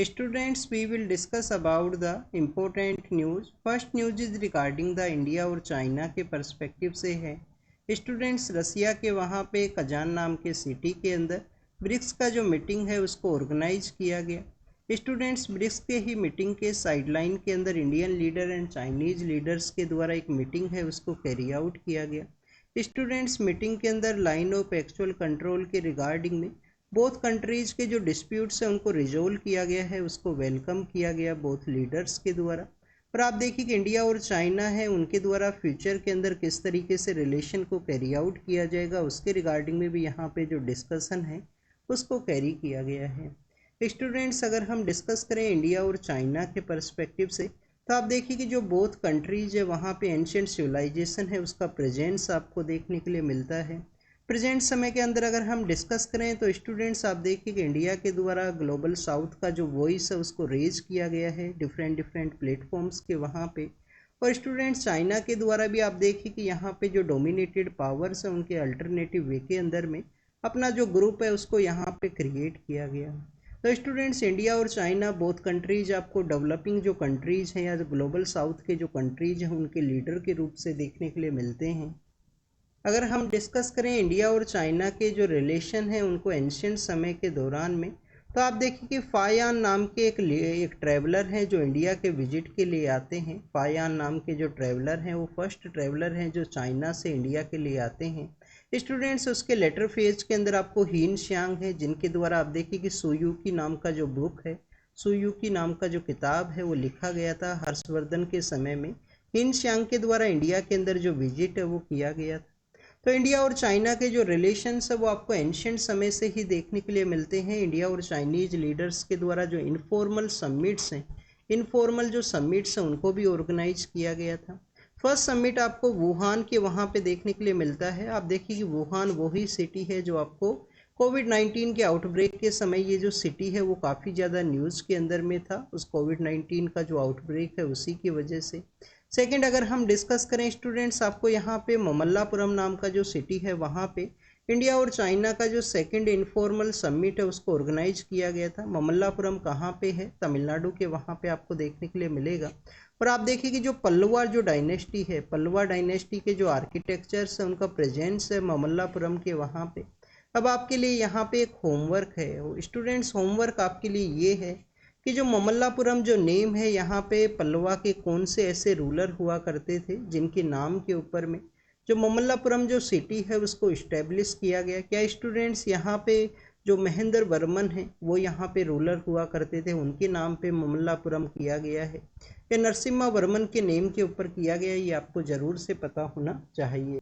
Students, we will discuss about the important news. First news is regarding the India और China के perspective से है। Students, रसिया के वहाँ पे कजान नाम के सिटी के अंदर ब्रिक्स का जो मीटिंग है उसको ऑर्गेनाइज किया गया। स्टूडेंट्स, ब्रिक्स के ही मीटिंग के साइडलाइन के अंदर Indian leader and Chinese leaders के द्वारा एक मीटिंग है उसको कैरी आउट किया गया। स्टूडेंट्स, मीटिंग के अंदर लाइन ऑफ एक्चुअल कंट्रोल के रिगार्डिंग में बोथ कंट्रीज के जो डिस्प्यूट्स हैं उनको रिजोल्व किया गया है, उसको वेलकम किया गया बोथ लीडर्स के द्वारा। और आप देखिए कि इंडिया और चाइना है उनके द्वारा फ्यूचर के अंदर किस तरीके से रिलेशन को कैरी आउट किया जाएगा उसके रिगार्डिंग में भी यहाँ पे जो डिस्कशन है उसको कैरी किया गया है। स्टूडेंट्स, अगर हम डिस्कस करें इंडिया और चाइना के पर्सपेक्टिव से तो आप देखिए कि जो बोथ कंट्रीज है वहाँ पे एंशिएंट सिविलाइजेशन है उसका प्रेजेंस आपको देखने के लिए मिलता है। प्रेजेंट समय के अंदर अगर हम डिस्कस करें तो स्टूडेंट्स आप देखिए कि इंडिया के द्वारा ग्लोबल साउथ का जो वॉइस है उसको रेज किया गया है डिफरेंट प्लेटफॉर्म्स के वहाँ पे। और स्टूडेंट्स, चाइना के द्वारा भी आप देखिए कि यहाँ पे जो डोमिनेटेड पावर्स है उनके अल्टरनेटिव वे के अंदर में अपना जो ग्रुप है उसको यहाँ पे क्रिएट किया गया। तो स्टूडेंट्स, इंडिया और चाइना बोथ कंट्रीज आपको डेवलपिंग जो कंट्रीज हैं या जो ग्लोबल साउथ के जो कंट्रीज हैं उनके लीडर के रूप से देखने के लिए मिलते हैं। अगर हम डिस्कस करें इंडिया और चाइना के जो रिलेशन हैं उनको एंशिएंट समय के दौरान में तो आप देखिए कि फायान नाम के एक ट्रैवलर हैं जो इंडिया के विजिट के लिए आते हैं। फायान नाम के जो ट्रैवलर हैं वो फर्स्ट ट्रैवलर हैं जो चाइना से इंडिया के लिए आते हैं। स्टूडेंट्स, उसके लेटर फेज के अंदर आपको हीन श्यांग है जिनके द्वारा आप देखिए कि सुयुकी नाम का जो बुक है, सुयुकी नाम का जो किताब है वो लिखा गया था हर्षवर्धन के समय में। हीन श्यांग के द्वारा इंडिया के अंदर जो विजिट है वो किया गया था। तो इंडिया और चाइना के जो रिलेशंस है वो आपको एंशिएंट समय से ही देखने के लिए मिलते हैं। इंडिया और चाइनीज लीडर्स के द्वारा जो इनफॉर्मल समिट्स हैं, इनफॉर्मल जो समिट्स हैं उनको भी ऑर्गेनाइज किया गया था। फर्स्ट समिट आपको वुहान के वहाँ पे देखने के लिए मिलता है। आप देखिए कि वुहान वही सिटी है जो आपको कोविड-19 के आउटब्रेक के समय ये जो सिटी है वो काफ़ी ज़्यादा न्यूज़ के अंदर में था उस कोविड-19 का जो आउटब्रेक है उसी की वजह से। सेकंड, अगर हम डिस्कस करें स्टूडेंट्स, आपको यहाँ पे ममल्लापुरम नाम का जो सिटी है वहाँ पे इंडिया और चाइना का जो सेकंड इनफॉर्मल समिट है उसको ऑर्गेनाइज किया गया था। ममल्लापुरम कहाँ पे है? तमिलनाडु के वहाँ पे आपको देखने के लिए मिलेगा। और आप देखिए कि जो पल्लवा जो डायनेस्टी है, पल्लवा डायनेस्टी के जो आर्किटेक्चर्स है उनका प्रेजेंस है ममल्लापुरम के वहाँ पे। अब आपके लिए यहाँ पे एक होमवर्क है स्टूडेंट्स, होमवर्क आपके लिए ये है कि जो ममल्लापुरम जो नेम है यहाँ पे पल्लवा के कौन से ऐसे रूलर हुआ करते थे जिनके नाम के ऊपर में जो ममल्लापुरम जो सिटी है उसको इस्टेब्लिश किया गया। क्या स्टूडेंट्स, यहाँ पे जो महेंद्र वर्मन है वो यहाँ पे रूलर हुआ करते थे, उनके नाम पे ममल्लापुरम किया गया है या नरसिम्हा वर्मन के नेम के ऊपर किया गया, ये आपको ज़रूर से पता होना चाहिए।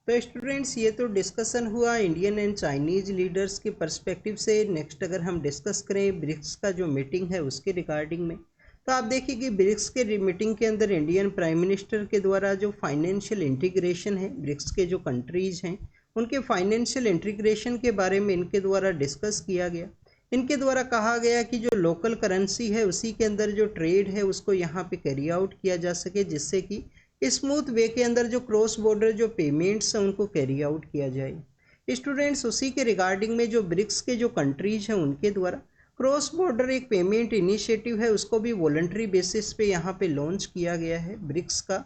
तो स्टूडेंट्स, ये तो डिस्कशन हुआ इंडियन एंड चाइनीज लीडर्स के पर्सपेक्टिव से। नेक्स्ट अगर हम डिस्कस करें ब्रिक्स का जो मीटिंग है उसके रिगार्डिंग में तो आप देखिए कि ब्रिक्स के मीटिंग के अंदर इंडियन प्राइम मिनिस्टर के द्वारा जो फाइनेंशियल इंटीग्रेशन है ब्रिक्स के जो कंट्रीज हैं उनके फाइनेंशियल इंटीग्रेशन के बारे में इनके द्वारा डिस्कस किया गया। इनके द्वारा कहा गया कि जो लोकल करेंसी है उसी के अंदर जो ट्रेड है उसको यहाँ पे कैरी आउट किया जा सके जिससे कि स्मूथ वे के अंदर जो क्रॉस बॉर्डर जो पेमेंट्स हैं उनको कैरी आउट किया जाए। स्टूडेंट्स, उसी के रिगार्डिंग में जो ब्रिक्स के जो कंट्रीज हैं उनके द्वारा क्रॉस बॉर्डर एक पेमेंट इनिशिएटिव है उसको भी वॉलंटरी बेसिस पे यहाँ पे लॉन्च किया गया है। ब्रिक्स का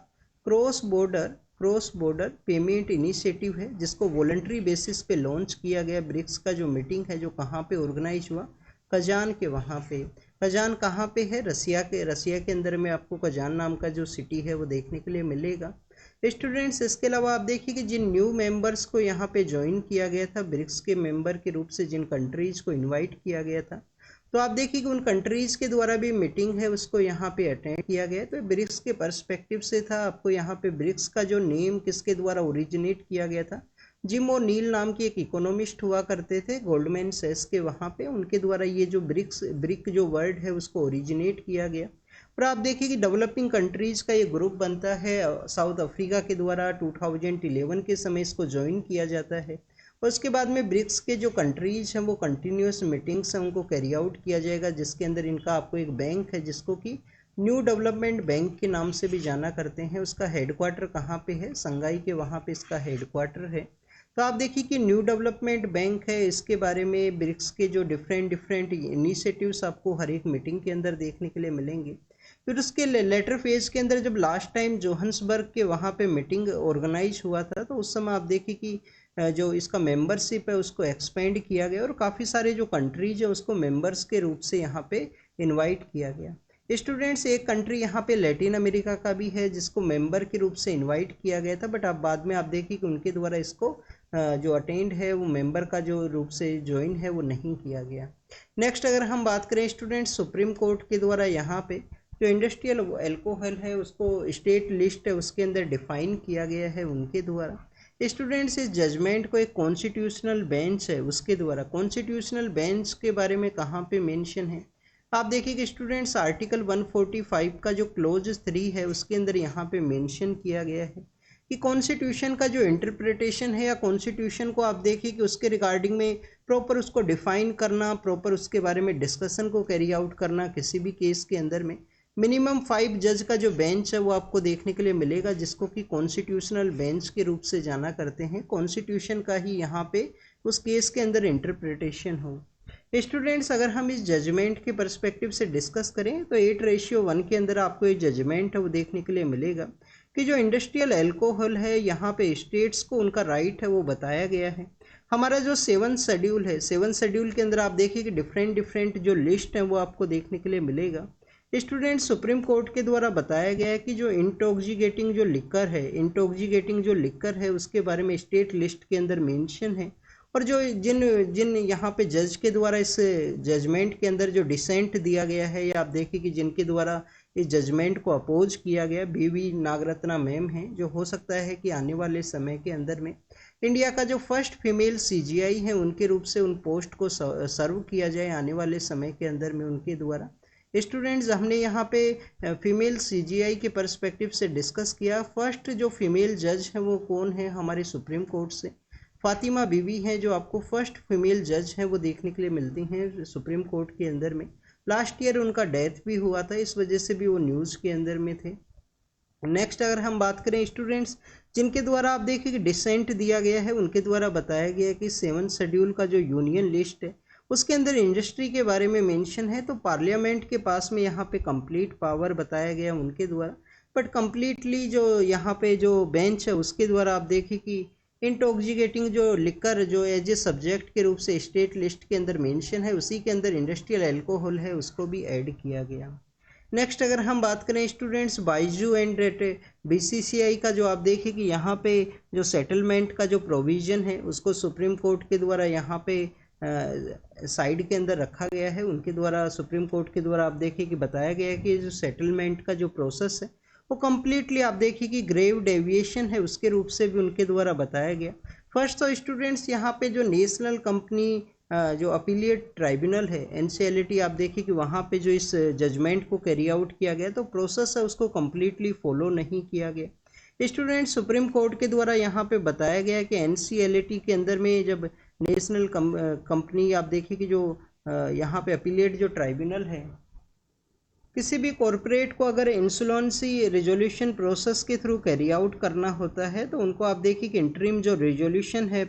क्रॉस बॉर्डर पेमेंट इनिशिएटिव है जिसको वॉलंटरी बेसिस पे लॉन्च किया गया। ब्रिक्स का जो मीटिंग है जो कहाँ पे ऑर्गेनाइज हुआ? कजान के वहाँ पे। कजान कहाँ पे है? रसिया के अंदर में आपको कजान नाम का जो सिटी है वो देखने के लिए मिलेगा। स्टूडेंट्स, इसके अलावा आप देखिए कि जिन न्यू मेंबर्स को यहाँ पे ज्वाइन किया गया था ब्रिक्स के मेंबर के रूप से, जिन कंट्रीज को इनवाइट किया गया था तो आप देखिए कि उन कंट्रीज के द्वारा भी मीटिंग है उसको यहाँ पे अटेंड किया गया। तो ब्रिक्स के पर्सपेक्टिव से था। आपको यहाँ पे ब्रिक्स का जो नेम किसके द्वारा ओरिजिनेट किया गया था? जिम ओ'नील नाम के एक इकोनॉमिस्ट हुआ करते थे गोल्डमैन सैक्स के वहाँ पे, उनके द्वारा ये जो ब्रिक जो वर्ड है उसको ओरिजिनेट किया गया। और आप देखिए कि डेवलपिंग कंट्रीज का ये ग्रुप बनता है। साउथ अफ्रीका के द्वारा 2011 के समय इसको ज्वाइन किया जाता है और उसके बाद में ब्रिक्स के जो कंट्रीज हैं वो कंटिन्यूस मीटिंग्स हैं उनको कैरी आउट किया जाएगा जिसके अंदर इनका आपको एक बैंक है जिसको कि न्यू डेवलपमेंट बैंक के नाम से भी जाना करते हैं। उसका हेडक्वार्टर कहाँ पे है? संगाई के वहाँ पे इसका हेडक्वार्टर है। तो आप देखिए कि न्यू डेवलपमेंट बैंक है, इसके बारे में ब्रिक्स के जो डिफरेंट इनिशिएटिव्स आपको हर एक मीटिंग के अंदर देखने के लिए मिलेंगे। फिर उसके लेटर फेज के अंदर जब लास्ट टाइम जोहान्सबर्ग के वहाँ पे मीटिंग ऑर्गेनाइज हुआ था, तो उस समय आप देखिए कि जो इसका मेंबरशिप है उसको एक्सपेंड किया गया और काफ़ी सारे जो कंट्रीज है उसको मेंबर्स के रूप से यहाँ पे इनवाइट किया गया। स्टूडेंट्स, एक कंट्री यहाँ पे लैटिन अमेरिका का भी है जिसको मेंबर के रूप से इनवाइट किया गया था, बट अब बाद में आप देखिए कि उनके द्वारा इसको जो अटेंड है वो मेंबर का जो रूप से ज्वाइन है वो नहीं किया गया। नेक्स्ट अगर हम बात करें स्टूडेंट्स, सुप्रीम कोर्ट के द्वारा यहाँ पे जो इंडस्ट्रियल एल्कोहल है उसको स्टेट लिस्ट है उसके अंदर डिफाइन किया गया है उनके द्वारा। स्टूडेंट्स, इस जजमेंट को एक कॉन्स्टिट्यूशनल बेंच है उसके द्वारा, कॉन्स्टिट्यूशनल बेंच के बारे में कहाँ पे मेंशन है, आप देखिए कि स्टूडेंट्स आर्टिकल 145 का जो क्लोज 3 है उसके अंदर यहाँ पे मेंशन किया गया है कि कॉन्स्टिट्यूशन का जो इंटरप्रिटेशन है या कॉन्स्टिट्यूशन को आप देखिए कि उसके रिगार्डिंग में प्रॉपर उसको डिफाइन करना, प्रॉपर उसके बारे में डिस्कशन को कैरी आउट करना किसी भी केस के अंदर में मिनिमम 5 जज का जो बेंच है वो आपको देखने के लिए मिलेगा, जिसको कि कॉन्स्टिट्यूशनल बेंच के रूप से जाना करते हैं। कॉन्स्टिट्यूशन का ही यहाँ पे उस केस के अंदर इंटरप्रिटेशन हो। स्टूडेंट्स, अगर हम इस जजमेंट के पर्सपेक्टिव से डिस्कस करें तो 8:1 के अंदर आपको ये जजमेंट है वो देखने के लिए मिलेगा कि जो इंडस्ट्रियल एल्कोहल है यहाँ पे स्टेट्स को उनका राइट है वो बताया गया है। हमारा जो 7 शेड्यूल है, 7 शेड्यूल के अंदर आप देखिए कि डिफरेंट जो लिस्ट है वो आपको देखने के लिए मिलेगा। स्टूडेंट्स, सुप्रीम कोर्ट के द्वारा बताया गया है कि जो इंटॉक्सिकेटिंग जो लिकर है उसके बारे में स्टेट लिस्ट के अंदर मेंशन है, और जो जिन यहाँ पे जज के द्वारा इस जजमेंट के अंदर जो डिसेंट दिया गया है या आप देखिए कि जिनके द्वारा इस जजमेंट को अपोज किया गया BV नागरत्ना मैम हैं, जो हो सकता है कि आने वाले समय के अंदर में इंडिया का जो फर्स्ट फीमेल CGI है उनके रूप से उन पोस्ट को सर्व किया जाए आने वाले समय के अंदर में उनके द्वारा। स्टूडेंट्स, हमने यहाँ पे फीमेल CGI के पर्सपेक्टिव से डिस्कस किया। फर्स्ट जो फीमेल जज है वो कौन है, हमारे सुप्रीम कोर्ट से फातिमा बीवी हैं जो आपको फर्स्ट फीमेल जज हैं वो देखने के लिए मिलती हैं सुप्रीम कोर्ट के अंदर में। लास्ट ईयर उनका डेथ भी हुआ था, इस वजह से भी वो न्यूज़ के अंदर में थे। नेक्स्ट अगर हम बात करें स्टूडेंट्स, जिनके द्वारा आप देखिए कि डिसेंट दिया गया है उनके द्वारा बताया गया है कि 7 शेड्यूल का जो यूनियन लिस्ट है उसके अंदर इंडस्ट्री के बारे में मेंशन है, तो पार्लियामेंट के पास में यहाँ पे कंप्लीट पावर बताया गया उनके द्वारा। बट कंप्लीटली जो यहाँ पे जो बेंच है उसके द्वारा आप देखिए कि इंटॉक्सिकेटिंग जो लिकर जो एज ए सब्जेक्ट के रूप से स्टेट लिस्ट के अंदर मेंशन है उसी के अंदर इंडस्ट्रियल एल्कोहल है उसको भी ऐड किया गया। नेक्स्ट अगर हम बात करें स्टूडेंट्स, बाइजू एंड BCCI का जो आप देखिए कि यहाँ पे जो सेटलमेंट का जो प्रोविज़न है उसको सुप्रीम कोर्ट के द्वारा यहाँ पे साइड के अंदर रखा गया है। उनके द्वारा सुप्रीम कोर्ट के द्वारा आप देखिए कि बताया गया है कि जो सेटलमेंट का जो प्रोसेस है वो कम्प्लीटली आप देखिए कि ग्रेव डेविएशन है उसके रूप से भी उनके द्वारा बताया गया। फर्स्ट तो स्टूडेंट्स, यहाँ पे जो नेशनल कंपनी जो अपीलिएट ट्राइब्यूनल है NCLT, आप देखिए कि वहाँ पे जो इस जजमेंट को कैरी आउट किया गया तो प्रोसेस है उसको कम्प्लीटली फॉलो नहीं किया गया। स्टूडेंट, सुप्रीम कोर्ट के द्वारा यहाँ पे बताया गया कि NCLT के अंदर में जब नेशनल कंपनी आप देखिए कि जो यहाँ पे अपीलिएट जो ट्राइब्यूनल है किसी भी कॉरपोरेट को अगर इंसॉल्वेंसी रिजोल्यूशन प्रोसेस के थ्रू कैरी आउट करना होता है तो उनको आप देखिए कि इंटरिम जो रिजोल्यूशन है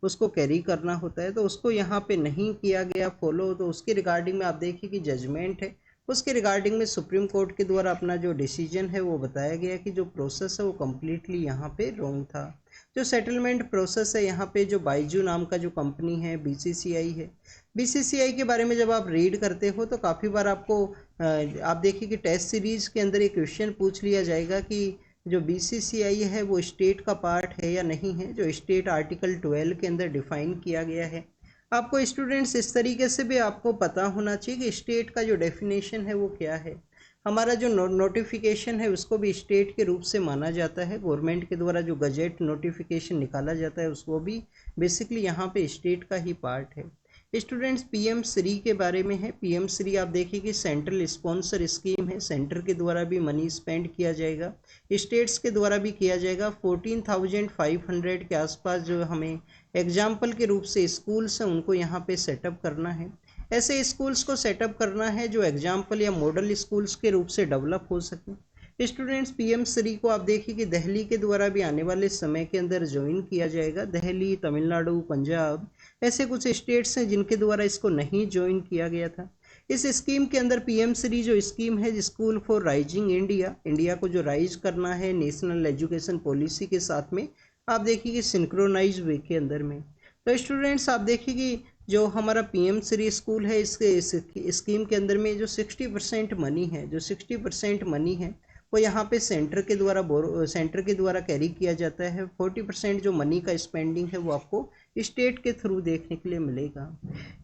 उसको कैरी करना होता है, तो उसको यहाँ पे नहीं किया गया फॉलो। तो उसके रिगार्डिंग में आप देखिए कि जजमेंट है उसके रिगार्डिंग में सुप्रीम कोर्ट के द्वारा अपना जो डिसीजन है वो बताया गया कि जो प्रोसेस है वो कम्प्लीटली यहाँ पे रॉन्ग था। जो सेटलमेंट प्रोसेस है यहाँ पे जो बाइजू नाम का जो कंपनी है BCCI है, BCCI के बारे में जब आप रीड करते हो तो काफ़ी बार आपको आप देखिए कि टेस्ट सीरीज के अंदर एक क्वेश्चन पूछ लिया जाएगा कि जो BCCI है वो स्टेट का पार्ट है या नहीं है, जो स्टेट आर्टिकल 12 के अंदर डिफाइन किया गया है। आपको स्टूडेंट्स इस तरीके से भी आपको पता होना चाहिए कि स्टेट का जो डेफिनेशन है वो क्या है। हमारा जो नोटिफिकेशन है उसको भी स्टेट के रूप से माना जाता है। गवर्नमेंट के द्वारा जो गजेट नोटिफिकेशन निकाला जाता है उसको भी बेसिकली यहाँ पे स्टेट का ही पार्ट है। स्टूडेंट्स, PM श्री के बारे में है। PM श्री आप देखिए कि सेंट्रल स्पॉन्सर स्कीम है, सेंटर के द्वारा भी मनी स्पेंड किया जाएगा, स्टेट्स के द्वारा भी किया जाएगा। 14,500 के आसपास जो हमें एग्जाम्पल के रूप से स्कूल्स हैं उनको यहाँ पे सेटअप करना है। ऐसे स्कूल्स को सेटअप करना है जो एग्जाम्पल या मॉडल स्कूल्स के रूप से डेवलप हो सके। स्टूडेंट्स पीएम श्री को आप देखिए कि दिल्ली के द्वारा भी आने वाले समय के अंदर ज्वाइन किया जाएगा। दिल्ली, तमिलनाडु, पंजाब ऐसे कुछ स्टेट्स हैं जिनके द्वारा इसको नहीं ज्वाइन किया गया था। इस स्कीम के अंदर पीएम श्री जो स्कीम है, school for rising India, India को जो राइज करना है नेशनल एजुकेशन पॉलिसी के साथ में, आप देखिए कि सिंक्रोनाइज वे के अंदर में। तो स्टूडेंट्स आप देखिए कि जो हमारा पीएम श्री स्कूल है, इसके स्कीम के अंदर में जो 60% मनी है, जो 60% मनी है वो यहाँ पे सेंटर के द्वारा कैरी किया जाता है। 40% जो मनी का स्पेंडिंग है वो आपको स्टेट के थ्रू देखने के लिए मिलेगा।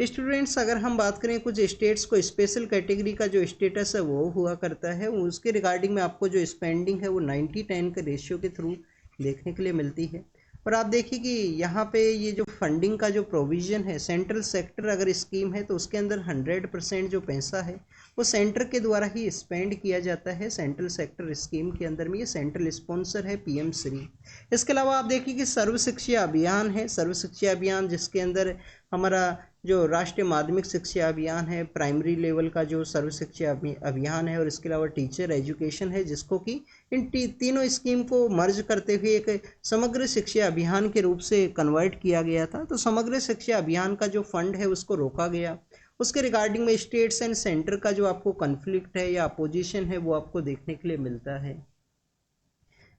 स्टूडेंट्स अगर हम बात करें कुछ स्टेट्स को स्पेशल कैटेगरी का जो स्टेटस है वो हुआ करता है, उसके रिगार्डिंग में आपको जो स्पेंडिंग है वो 90-10 के रेशियो के थ्रू देखने के लिए मिलती है। और आप देखिए कि यहाँ पे ये जो फंडिंग का जो प्रोविज़न है, सेंट्रल सेक्टर अगर स्कीम है तो उसके अंदर 100% जो पैसा है वो सेंटर के द्वारा ही स्पेंड किया जाता है। सेंट्रल सेक्टर स्कीम के अंदर में ये सेंट्रल स्पॉन्सर है पीएम श्री। इसके अलावा आप देखिए कि सर्व शिक्षा अभियान है, सर्व शिक्षा अभियान जिसके अंदर हमारा जो राष्ट्रीय माध्यमिक शिक्षा अभियान है, प्राइमरी लेवल का जो सर्व शिक्षा अभियान है, और इसके अलावा टीचर एजुकेशन है, जिसको कि इन तीनों स्कीम को मर्ज करते हुए एक समग्र शिक्षा अभियान के रूप से कन्वर्ट किया गया था। तो समग्र शिक्षा अभियान का जो फंड है उसको रोका गया। उसके रिगार्डिंग में स्टेट्स एंड सेंटर का जो आपको कन्फ्लिक्ट है या अपोजिशन है वो आपको देखने के लिए मिलता है।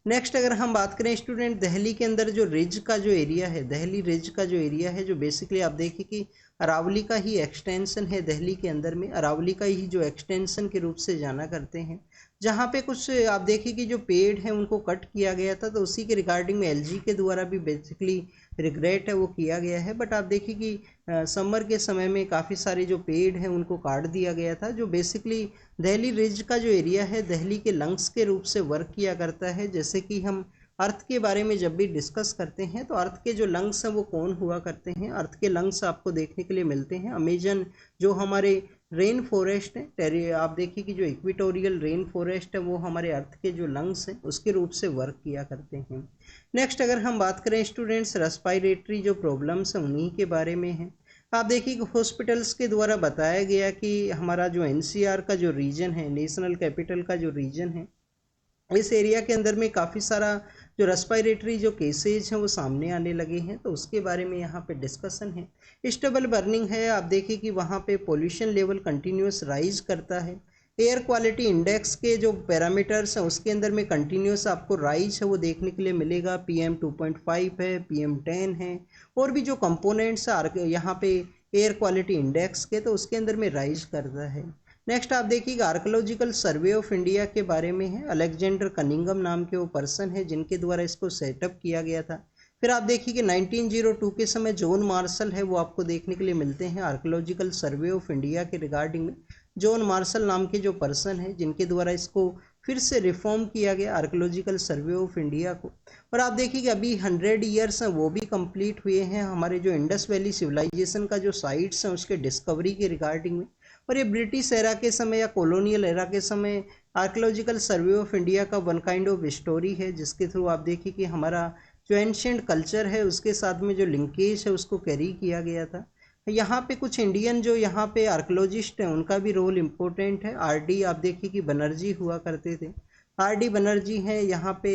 नेक्स्ट अगर हम बात करें स्टूडेंट, दिल्ली के अंदर जो रिज का जो एरिया है, दिल्ली रिज का जो एरिया है, जो बेसिकली आप देखिए कि अरावली का ही एक्सटेंशन है दिल्ली के अंदर में, अरावली का ही जो एक्सटेंशन के रूप से जाना करते हैं, जहाँ पे कुछ आप देखिए कि जो पेड़ हैं उनको कट किया गया था, तो उसी के रिगार्डिंग में एलजी के द्वारा भी बेसिकली रिग्रेट है वो किया गया है। बट आप देखिए कि समर के समय में काफ़ी सारे जो पेड़ हैं उनको काट दिया गया था, जो बेसिकली दिल्ली रिज का जो एरिया है दिल्ली के लंग्स के रूप से वर्क किया करता है। जैसे कि हम अर्थ के बारे में जब भी डिस्कस करते हैं तो अर्थ के जो लंग्स हैं वो कौन हुआ करते हैं, अर्थ के लंग्स आपको देखने के लिए मिलते हैं अमेजन, जो हमारे रेन फॉरेस्ट है, आप देखिए कि जो इक्वेटोरियल रेन फॉरेस्ट है वो हमारे अर्थ के जो लंग्स हैं उसके रूप से वर्क किया करते हैं। नेक्स्ट अगर हम बात करें स्टूडेंट्स, रेस्पिरेटरी जो प्रॉब्लम्स हैं उन्हीं के बारे में है। आप देखिए कि हॉस्पिटल्स के द्वारा बताया गया कि हमारा जो एनसीआर का जो रीजन है, नेशनल कैपिटल का जो रीजन है, इस एरिया के अंदर में काफ़ी सारा जो रेस्पिरेटरी जो केसेज हैं वो सामने आने लगे हैं, तो उसके बारे में यहाँ पे डिस्कशन है। स्टेबल बर्निंग है, आप देखिए कि वहाँ पे पोल्यूशन लेवल कंटिन्यूस राइज करता है। एयर क्वालिटी इंडेक्स के जो पैरामीटर्स हैं उसके अंदर में कंटिन्यूस आपको राइज है वो देखने के लिए मिलेगा। PM 2.5 है, PM 10 है, और भी जो कंपोनेंट्स यहाँ पे एयर क्वालिटी इंडेक्स के, तो उसके अंदर में राइज करता है। नेक्स्ट आप देखिएगा आर्कोलॉजिकल सर्वे ऑफ इंडिया के बारे में है। अलेक्जेंडर कनिंगम नाम के वो पर्सन है जिनके द्वारा इसको सेटअप किया गया था। फिर आप देखिए कि 1902 के समय जॉन मार्शल है वो आपको देखने के लिए मिलते हैं आर्कोलॉजिकल सर्वे ऑफ इंडिया के रिगार्डिंग में। जॉन मार्शल नाम के जो पर्सन है जिनके द्वारा इसको फिर से रिफॉर्म किया गया आर्कोलॉजिकल सर्वे ऑफ इंडिया को। और आप देखिए कि अभी 100 ईयर्स हैं वो भी कंप्लीट हुए हैं हमारे जो इंडस वैली सिविलाइजेशन का जो साइट्स हैं उसके डिस्कवरी के रिगार्डिंग में। और ये ब्रिटिश एरा के समय या कॉलोनियल एरा के समय आर्कोलॉजिकल सर्वे ऑफ इंडिया का वन काइंड ऑफ स्टोरी है, जिसके थ्रू आप देखिए कि हमारा जो एंशिएंट कल्चर है उसके साथ में जो लिंकेज है उसको कैरी किया गया था। यहाँ पे कुछ इंडियन जो यहाँ पे आर्कोलॉजिस्ट हैं उनका भी रोल इम्पोर्टेंट है। RD आप देखिए कि बनर्जी हुआ करते थे, RD बनर्जी हैं, यहाँ पे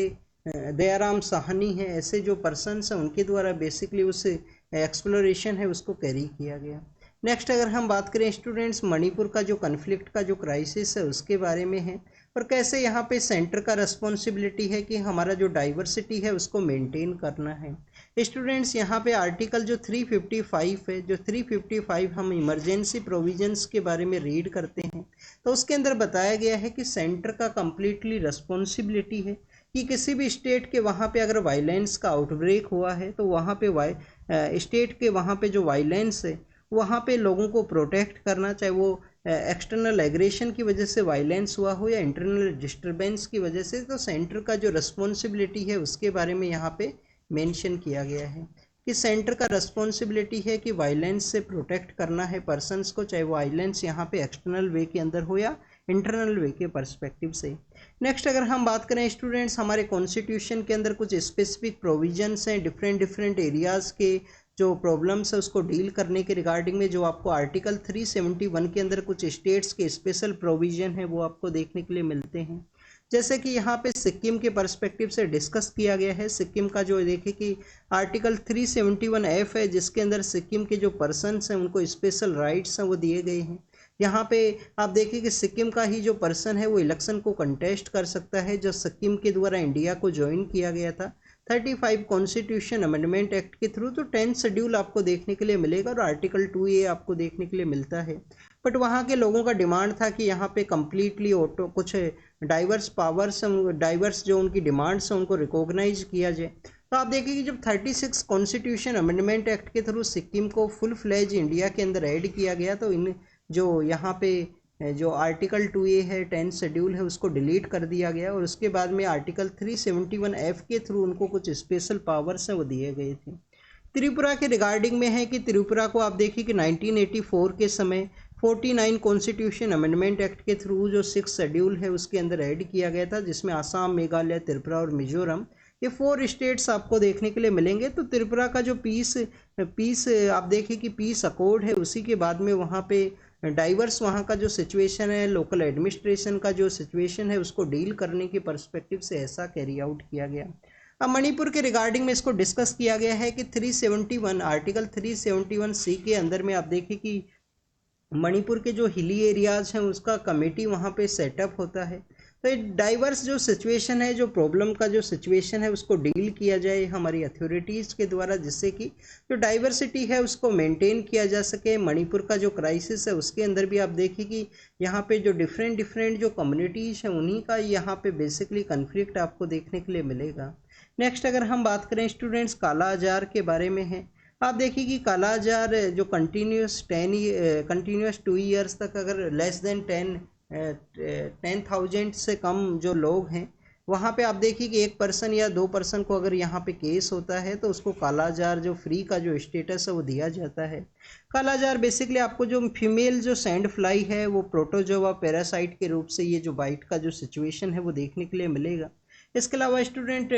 दयाराम साहनी है, ऐसे जो पर्सनस हैं उनके द्वारा बेसिकली उस एक्सप्लोरेशन है उसको कैरी किया गया। नेक्स्ट अगर हम बात करें स्टूडेंट्स, मणिपुर का जो कन्फ्लिक्ट का जो क्राइसिस है उसके बारे में है, और कैसे यहाँ पे सेंटर का रिस्पॉन्सिबिलिटी है कि हमारा जो डाइवर्सिटी है उसको मेंटेन करना है। स्टूडेंट्स यहाँ पे आर्टिकल जो 355 है, जो 355 हम इमरजेंसी प्रोविजंस के बारे में रीड करते हैं, तो उसके अंदर बताया गया है कि सेंटर का कम्प्लीटली रिस्पॉन्सिबिलिटी है कि किसी भी स्टेट के वहाँ पे अगर वायलेंस का आउटब्रेक हुआ है तो वहाँ पे स्टेट के वहाँ पे जो वायलेंस है वहाँ पे लोगों को प्रोटेक्ट करना, चाहे वो एक्सटर्नल एग्रेशन की वजह से वायलेंस हुआ हो या इंटरनल डिस्टर्बेंस की वजह से, तो सेंटर का जो रिस्पॉन्सिबिलिटी है उसके बारे में यहाँ पे मेंशन किया गया है कि सेंटर का रिस्पॉन्सिबिलिटी है कि वायलेंस से प्रोटेक्ट करना है पर्सनस को, चाहे वो वायलेंस यहाँ पे एक्सटर्नल वे के अंदर हो या इंटरनल वे के पर्सपेक्टिव से। नेक्स्ट अगर हम बात करें स्टूडेंट्स, हमारे कॉन्स्टिट्यूशन के अंदर कुछ स्पेसिफिक प्रोविजंस हैं डिफरेंट एरियाज़ के जो प्रॉब्लम्स है उसको डील करने के रिगार्डिंग में, जो आपको आर्टिकल 371 के अंदर कुछ स्टेट्स के स्पेशल प्रोविज़न है वो आपको देखने के लिए मिलते हैं। जैसे कि यहाँ पे सिक्किम के पर्सपेक्टिव से डिस्कस किया गया है। सिक्किम का जो देखिए कि आर्टिकल 371F है, जिसके अंदर सिक्किम के जो पर्सन्स हैं उनको स्पेशल राइट्स हैं वो दिए गए हैं। यहाँ पे आप देखिए कि सिक्किम का ही जो पर्सन है वो इलेक्शन को कंटेस्ट कर सकता है, जो सिक्किम के द्वारा इंडिया को ज्वाइन किया गया था 35 कॉन्स्टिट्यूशन अमेंडमेंट एक्ट के थ्रू। तो 10 शेड्यूल आपको देखने के लिए मिलेगा और आर्टिकल 2A आपको देखने के लिए मिलता है। बट वहाँ के लोगों का डिमांड था कि यहाँ पे कम्प्लीटली ऑटो कुछ डाइवर्स पावर्स, डाइवर्स जो उनकी डिमांड्स हैं उनको रिकॉग्नाइज किया जाए। तो आप देखिए कि जब 36 कॉन्स्टिट्यूशन अमेंडमेंट एक्ट के थ्रू सिक्किम को फुल फ्लेज इंडिया के अंदर ऐड किया गया, तो इन जो यहाँ पे जो आर्टिकल 2A है 10 शेड्यूल है उसको डिलीट कर दिया गया और उसके बाद में आर्टिकल 371F के थ्रू उनको कुछ स्पेशल पावर्स हैं वो दिए गए थे। त्रिपुरा के रिगार्डिंग में है कि त्रिपुरा को आप देखिए कि 1984 के समय 49 कॉन्स्टिट्यूशन अमेंडमेंट एक्ट के थ्रू जो 6 शेड्यूल है उसके अंदर ऐड किया गया था, जिसमें आसाम, मेघालय, त्रिपुरा और मिजोरम ये 4 स्टेट्स आपको देखने के लिए मिलेंगे। तो त्रिपुरा का जो पीस आप देखिए कि पीस अकॉर्ड है, उसी के बाद में वहाँ पे डाइवर्स वहाँ का जो सिचुएशन है, लोकल एडमिनिस्ट्रेशन का जो सिचुएशन है उसको डील करने के पर्सपेक्टिव से ऐसा कैरी आउट किया गया। अब मणिपुर के रिगार्डिंग में इसको डिस्कस किया गया है कि 371 आर्टिकल 371C के अंदर में आप देखिए कि मणिपुर के जो हिली एरियाज हैं उसका कमेटी वहाँ पे सेटअप होता है। तो ये डाइवर्स जो सिचुएशन है, जो प्रॉब्लम का जो सिचुएशन है उसको डील किया जाए हमारी अथॉरिटीज़ के द्वारा, जिससे कि जो डाइवर्सिटी है उसको मेंटेन किया जा सके। मणिपुर का जो क्राइसिस है उसके अंदर भी आप देखिए कि यहाँ पे जो डिफरेंट जो कम्युनिटीज़ हैं उन्हीं का यहाँ पे बेसिकली कन्फ्लिक्ट आपको देखने के लिए मिलेगा। नेक्स्ट अगर हम बात करें स्टूडेंट्स काला आजार के बारे में है। आप देखिए कि काला आजार जो कंटिन्यूस 2 ईयर्स तक अगर लेस देन 10,000 से कम जो लोग हैं वहाँ पे आप देखिए कि 1 पर्सन या 2 पर्सन को अगर यहाँ पे केस होता है तो उसको काला आजार जो फ्री का जो स्टेटस है वो दिया जाता है। काला आजार बेसिकली आपको जो फीमेल जो सैंड फ्लाई है वो प्रोटोजोआ पैरासाइट के रूप से ये जो बाइट का जो सिचुएशन है वो देखने के लिए मिलेगा। इसके अलावा स्टूडेंट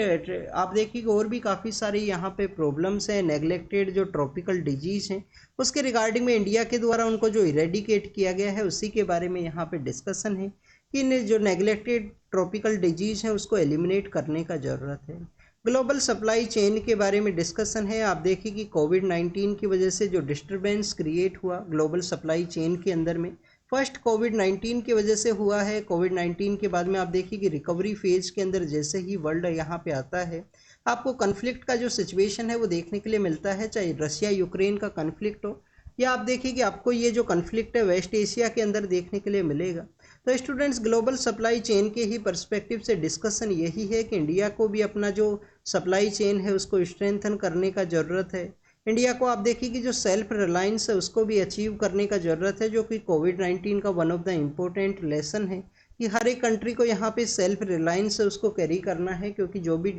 आप देखिए कि और भी काफ़ी सारी यहाँ पे प्रॉब्लम्स हैं। नेग्लेक्टेड जो ट्रॉपिकल डिजीज़ हैं उसके रिगार्डिंग में इंडिया के द्वारा उनको जो इरेडिकेट किया गया है उसी के बारे में यहाँ पे डिस्कशन है कि जो नेग्लेक्टेड ट्रॉपिकल डिजीज़ हैं उसको एलिमिनेट करने का ज़रूरत है। ग्लोबल सप्लाई चेन के बारे में डिस्कशन है। आप देखिए कि कोविड-19 की वजह से जो डिस्टर्बेंस क्रिएट हुआ ग्लोबल सप्लाई चेन के अंदर में, फर्स्ट कोविड-19 की वजह से हुआ है। कोविड-19 के बाद में आप देखिए कि रिकवरी फेज के अंदर जैसे ही वर्ल्ड यहाँ पे आता है आपको कन्फ्लिक्ट का जो सिचुएशन है वो देखने के लिए मिलता है, चाहे रशिया यूक्रेन का कन्फ्लिक्ट हो या आप देखिए कि आपको ये जो कन्फ्लिक्ट है वेस्ट एशिया के अंदर देखने के लिए मिलेगा। तो स्टूडेंट्स ग्लोबल सप्लाई चेन के ही पर्सपेक्टिव से डिस्कशन यही है कि इंडिया को भी अपना जो सप्लाई चेन है उसको स्ट्रेंथन करने का ज़रूरत है। इंडिया को आप देखिए कि जो सेल्फ रिलायंस है उसको भी अचीव करने का ज़रूरत है, जो कि कोविड-19 का one of the important lesson है कि हर एक कंट्री को यहाँ पे सेल्फ रिलायंस है उसको कैरी करना है, क्योंकि जो भी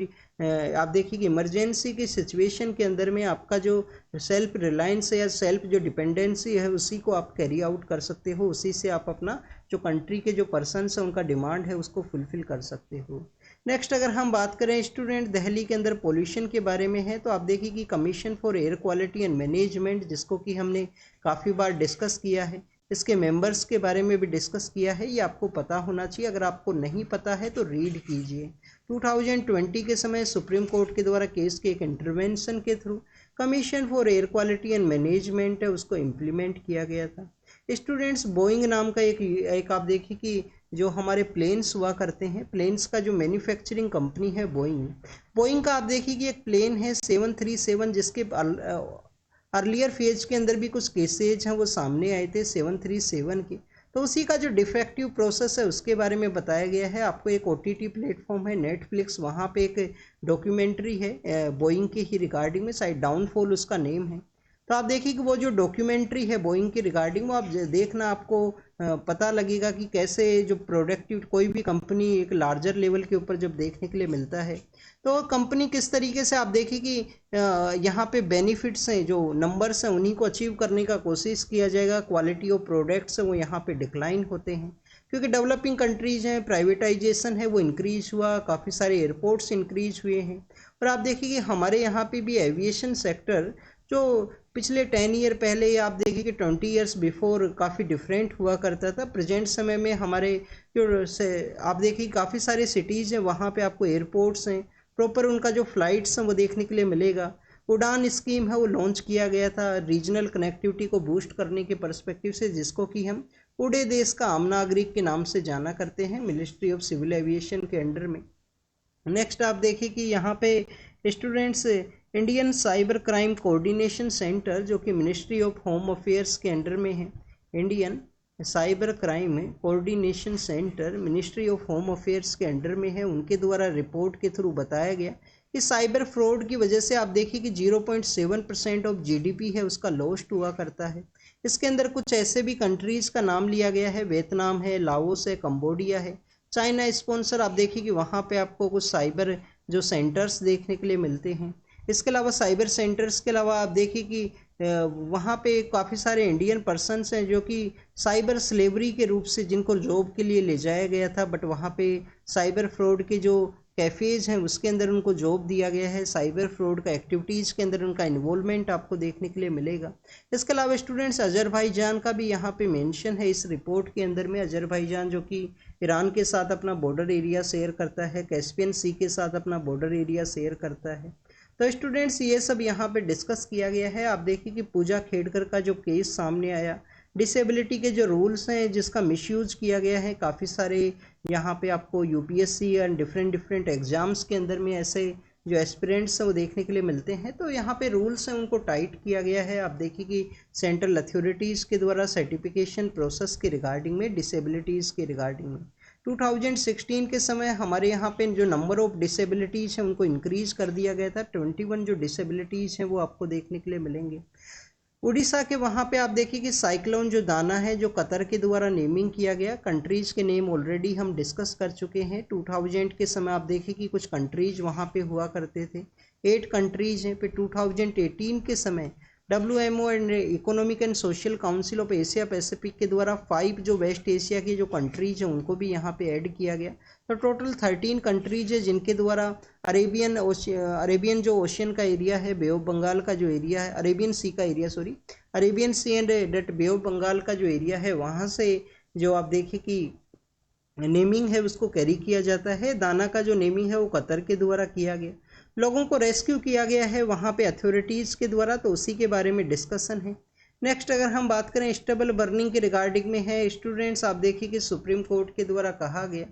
आप देखिए कि इमरजेंसी की सिचुएशन के अंदर में आपका जो सेल्फ रिलायंस है या सेल्फ जो डिपेंडेंसी है उसी को आप कैरी आउट कर सकते हो, उसी से आप अपना जो कंट्री के जो पर्सनस हैं उनका डिमांड है उसको फुलफ़िल कर सकते हो। नेक्स्ट अगर हम बात करें स्टूडेंट दिल्ली के अंदर पोल्यूशन के बारे में है, तो आप देखिए कि commission for air quality and management, जिसको कि हमने काफ़ी बार डिस्कस किया है, इसके मेंबर्स के बारे में भी डिस्कस किया है। ये आपको पता होना चाहिए, अगर आपको नहीं पता है तो रीड कीजिए। 2020 के समय सुप्रीम कोर्ट के द्वारा केस के एक इंटरवेंशन के through commission for air quality and management है उसको इम्प्लीमेंट किया गया था। स्टूडेंट्स बोइंग नाम का एक आप देखिए कि जो हमारे प्लेन्स हुआ करते हैं, प्लेन्स का जो मैन्युफैक्चरिंग कंपनी है बोइंग का आप देखिए कि एक प्लेन है 737, जिसके अर्लियर फेज के अंदर भी कुछ केसेज हैं वो सामने आए थे 737 के, तो उसी का जो डिफेक्टिव प्रोसेस है उसके बारे में बताया गया है। आपको एक OTT प्लेटफॉर्म है नेटफ्लिक्स, वहाँ पे एक डॉक्यूमेंट्री है बोइंग के ही रिगार्डिंग में, शायद डाउनफॉल उसका नेम है। तो आप देखिए कि वो जो डॉक्यूमेंट्री है बोइंग की रिगार्डिंग, वो आप देखना, आपको पता लगेगा कि कैसे जो प्रोडक्टिव कोई भी कंपनी एक लार्जर लेवल के ऊपर जब देखने के लिए मिलता है तो कंपनी किस तरीके से आप देखिए कि यहाँ पे बेनिफिट्स हैं, जो नंबर्स हैं उन्हीं को अचीव करने का कोशिश किया जाएगा। क्वालिटी ऑफ प्रोडक्ट्स हैं वो यहाँ पे डिक्लाइन होते हैं, क्योंकि डेवलपिंग कंट्रीज़ हैं, प्राइवेटाइजेशन है वो इंक्रीज़ हुआ, काफ़ी सारे एयरपोर्ट्स इंक्रीज़ हुए हैं। और आप देखिए कि हमारे यहाँ पे भी एविएशन सेक्टर जो पिछले 10 ईयर पहले आप देखिए कि 20 ईयर्स बिफोर काफ़ी डिफरेंट हुआ करता था। प्रेजेंट समय में हमारे जो आप देखिए काफ़ी सारे सिटीज़ हैं, वहाँ पे आपको एयरपोर्ट्स हैं, प्रॉपर उनका जो फ्लाइट्स हैं वो देखने के लिए मिलेगा। उड़ान स्कीम है वो लॉन्च किया गया था रीजनल कनेक्टिविटी को बूस्ट करने के पर्सपेक्टिव से, जिसको कि हम उड़े देश का आम नागरिक के नाम से जाना करते हैं, मिनिस्ट्री ऑफ सिविल एविएशन के अंडर में। नेक्स्ट आप देखिए कि यहाँ पे students Indian cyber crime coordination centre, जो कि मिनिस्ट्री ऑफ होम अफेयर्स के अंडर में है, Indian cyber crime coordination centre ministry of home affairs के अंडर में है, उनके द्वारा रिपोर्ट के थ्रू बताया गया कि साइबर फ्रॉड की वजह से आप देखिए कि 0.7% ऑफ जीडीपी है उसका लॉस्ट हुआ करता है। इसके अंदर कुछ ऐसे भी कंट्रीज़ का नाम लिया गया है, वियतनाम है, लाओस है, कंबोडिया है, चाइना स्पॉन्सर। आप देखिए कि वहाँ पे आपको कुछ साइबर जो सेंटर्स देखने के लिए मिलते हैं। इसके अलावा साइबर सेंटर्स के अलावा आप देखिए कि वहाँ पे काफ़ी सारे इंडियन पर्सनस हैं जो कि साइबर स्लेवरी के रूप से जिनको जॉब के लिए ले जाया गया था, बट वहाँ पे साइबर फ्रॉड के जो कैफ़ेज़ हैं उसके अंदर उनको जॉब दिया गया है। साइबर फ्रॉड का एक्टिविटीज़ के अंदर उनका इन्वॉल्वमेंट आपको देखने के लिए मिलेगा। इसके अलावा स्टूडेंट्स अजरबैजान का भी यहाँ पे मेंशन है इस रिपोर्ट के अंदर में। अजरबैजान जो कि ईरान के साथ अपना बॉर्डर एरिया शेयर करता है, कैस्पियन सी के साथ अपना बॉर्डर एरिया शेयर करता है। तो स्टूडेंट्स ये सब यहाँ पे डिस्कस किया गया है। आप देखिए कि पूजा खेड़कर का जो केस सामने आया, डिसेबिलिटी के जो रूल्स हैं जिसका मिसयूज किया गया है, काफ़ी सारे यहाँ पे आपको यूपीएससी एंड डिफरेंट एग्जाम्स के अंदर में ऐसे जो एस्पिरेंट्स हैं वो देखने के लिए मिलते हैं। तो यहाँ पे रूल्स हैं उनको टाइट किया गया है। आप देखिए कि सेंट्रल अथॉरिटीज़ के द्वारा सर्टिफिकेशन प्रोसेस के रिगार्डिंग में, डिसेबिलिटीज़ के रिगार्डिंग में 2016 के समय हमारे यहाँ पे जो नंबर ऑफ डिसेबिलिटीज़ हैं उनको इंक्रीज़ कर दिया गया था। 21 जो डिसेबिलिटीज़ हैं वो आपको देखने के लिए मिलेंगे। उड़ीसा के वहाँ पे आप देखिए कि साइक्लोन जो दाना है, जो कतर के द्वारा नेमिंग किया गया। कंट्रीज़ के नेम ऑलरेडी हम डिस्कस कर चुके हैं। 2000 के समय आप देखिए कि कुछ कंट्रीज़ वहाँ पे हुआ करते थे, 8 कंट्रीज़ हैं। फिर 2018 के समय WMO and economic and social council of Asia Pacific के द्वारा 5 जो वेस्ट एशिया की जो कंट्रीज हैं उनको भी यहाँ पे ऐड किया गया। तो टोटल 13 कंट्रीज है जिनके द्वारा अरेबियन जो ओशियन का एरिया है, बे ऑफ बंगाल का जो एरिया है, अरेबियन सी का area, sorry Arabian sea and that bay of Bengal का जो एरिया है, वहाँ से जो आप देखिए कि नेमिंग है उसको कैरी किया जाता है। दाना का जो नेमिंग है वो कतर के द्वारा किया गया। लोगों को रेस्क्यू किया गया है वहाँ पे अथॉरिटीज़ के द्वारा, तो उसी के बारे में डिस्कशन है। नेक्स्ट अगर हम बात करें स्टेबल बर्निंग के रिगार्डिंग में है, स्टूडेंट्स आप देखिए कि सुप्रीम कोर्ट के द्वारा कहा गया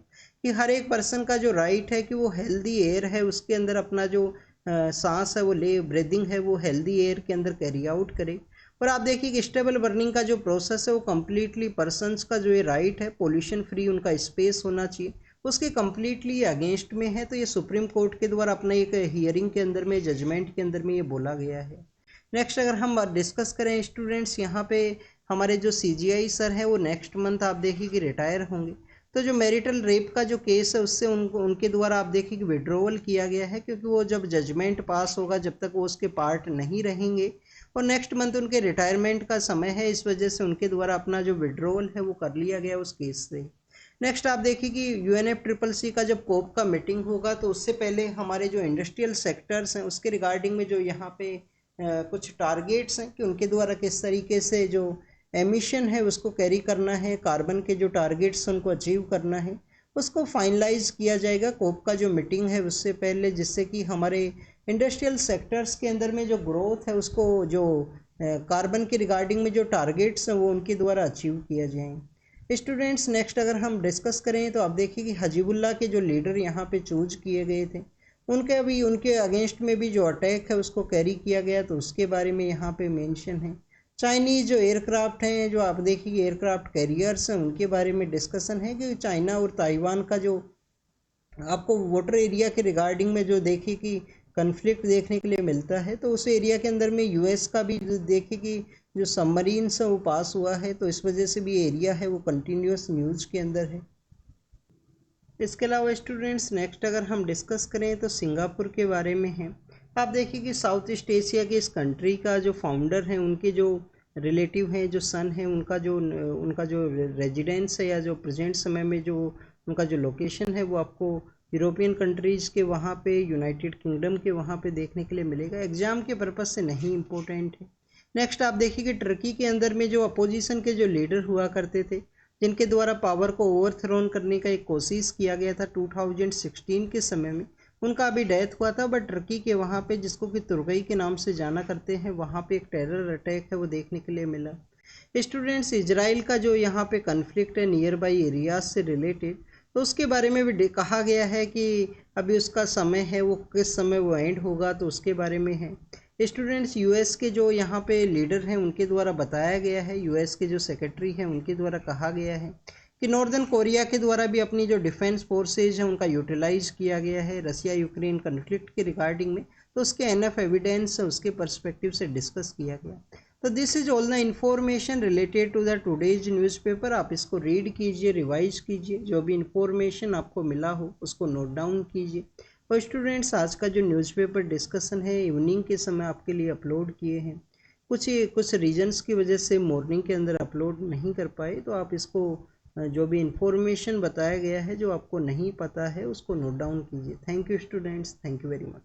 कि हर एक पर्सन का जो राइट है कि वो हेल्दी एयर है उसके अंदर अपना जो सांस है वो ले, ब्रीदिंग है वो हेल्दी एयर के अंदर कैरी आउट करे। और आप देखिए कि स्टेबल बर्निंग का जो प्रोसेस है वो कम्प्लीटली पर्सनस का जो ये राइट है पोल्यूशन फ्री उनका स्पेस होना चाहिए, उसके कम्प्लीटली अगेंस्ट में है। तो ये सुप्रीम कोर्ट के द्वारा अपना एक हियरिंग के अंदर में, जजमेंट के अंदर में ये बोला गया है। नेक्स्ट अगर हम डिस्कस करें स्टूडेंट्स, यहाँ पे हमारे जो CGI सर है वो नेक्स्ट मंथ आप देखिए कि रिटायर होंगे। तो जो मैरिटल रेप का जो केस है उससे उनके द्वारा आप देखिए कि विड्रॉवल किया गया है, क्योंकि वो जब जजमेंट पास होगा जब तक वो उसके पार्ट नहीं रहेंगे, और नेक्स्ट मंथ उनके रिटायरमेंट का समय है, इस वजह से उनके द्वारा अपना जो विड्रॉवल है वो कर लिया गया उस केस से। नेक्स्ट आप देखिए कि UNFCCC का जब कोप का मीटिंग होगा तो उससे पहले हमारे जो इंडस्ट्रियल सेक्टर्स हैं उसके रिगार्डिंग में जो यहाँ पे कुछ टारगेट्स हैं कि उनके द्वारा किस तरीके से जो एमिशन है उसको कैरी करना है, कार्बन के जो टारगेट्स उनको अचीव करना है, उसको फाइनलाइज किया जाएगा कोप का जो मीटिंग है उससे पहले, जिससे कि हमारे इंडस्ट्रियल सेक्टर्स के अंदर में जो ग्रोथ है उसको जो कार्बन के रिगार्डिंग में जो टारगेट्स हैं वो उनके द्वारा अचीव किया जाए। स्टूडेंट्स नेक्स्ट अगर हम डिस्कस करें तो आप देखिए कि हजीबुल्लाह के जो लीडर यहाँ पे चूज किए गए थे उनके अभी उनके अगेंस्ट में भी जो अटैक है उसको कैरी किया गया, तो उसके बारे में यहाँ पे मेंशन है। चाइनीज़ जो एयरक्राफ्ट हैं, जो आप देखिए एयरक्राफ्ट कैरियर्स हैं, उनके बारे में डिस्कशन है कि चाइना और ताइवान का जो आपको वाटर एरिया के रिगार्डिंग में जो देखिए कि कन्फ्लिक्ट देखने के लिए मिलता है, तो उस एरिया के अंदर में US का भी देखिए कि जो सबमरीन्स है वो पास हुआ है, तो इस वजह से भी एरिया है वो कंटिन्यूस न्यूज़ के अंदर है। इसके अलावा स्टूडेंट्स नेक्स्ट अगर हम डिस्कस करें तो सिंगापुर के बारे में है। आप देखिए कि साउथ ईस्ट एशिया के इस कंट्री का जो फाउंडर है उनके जो रिलेटिव हैं, जो सन है, उनका जो रेजिडेंस है या जो प्रेजेंट समय में जो उनका जो लोकेशन है वो आपको यूरोपियन कंट्रीज़ के वहाँ पे, यूनाइटेड किंगडम के वहाँ पे देखने के लिए मिलेगा। एग्ज़ाम के पर्पज़ से नहीं इम्पोर्टेंट है। नेक्स्ट आप देखिए कि टर्की के अंदर में जो अपोजिशन के जो लीडर हुआ करते थे, जिनके द्वारा पावर को ओवरथ्रोन करने का एक कोशिश किया गया था 2016 के समय में, उनका अभी डेथ हुआ था। बट टर्की के वहाँ पे, जिसको कि तुर्गई के नाम से जाना करते हैं, वहाँ पे एक टेरर अटैक है वो देखने के लिए मिला। स्टूडेंट्स, इजराइल का जो यहाँ पे कन्फ्लिक्ट है नियर बाई एरियाज से रिलेटेड, तो उसके बारे में भी कहा गया है कि अभी उसका समय है, वो किस समय वो एंड होगा, तो उसके बारे में है। स्टूडेंट्स, यूएस के जो यहाँ पे लीडर हैं उनके द्वारा बताया गया है, यूएस के जो सेक्रेटरी हैं उनके द्वारा कहा गया है कि नॉर्दर्न कोरिया के द्वारा भी अपनी जो डिफेंस फोर्सेज हैं उनका यूटिलाइज किया गया है रसिया यूक्रेन कन्फ्लिक्ट के रिगार्डिंग में। तो उसके एनफ एविडेंस उसके पर्सपेक्टिव से डिस्कस किया गया। तो this is all the information related to the today's newspaper. आप इसको रीड कीजिए, रिवाइज कीजिए, जो भी इंफॉर्मेशन आपको मिला हो उसको नोट डाउन कीजिए। और स्टूडेंट्स, आज का जो न्यूज़पेपर डिस्कशन है इवनिंग के समय आपके लिए अपलोड किए हैं। कुछ रीजंस की वजह से मॉर्निंग के अंदर अपलोड नहीं कर पाए, तो आप इसको जो भी इंफॉर्मेशन बताया गया है जो आपको नहीं पता है उसको नोट डाउन कीजिए। Thank you students, thank you very much.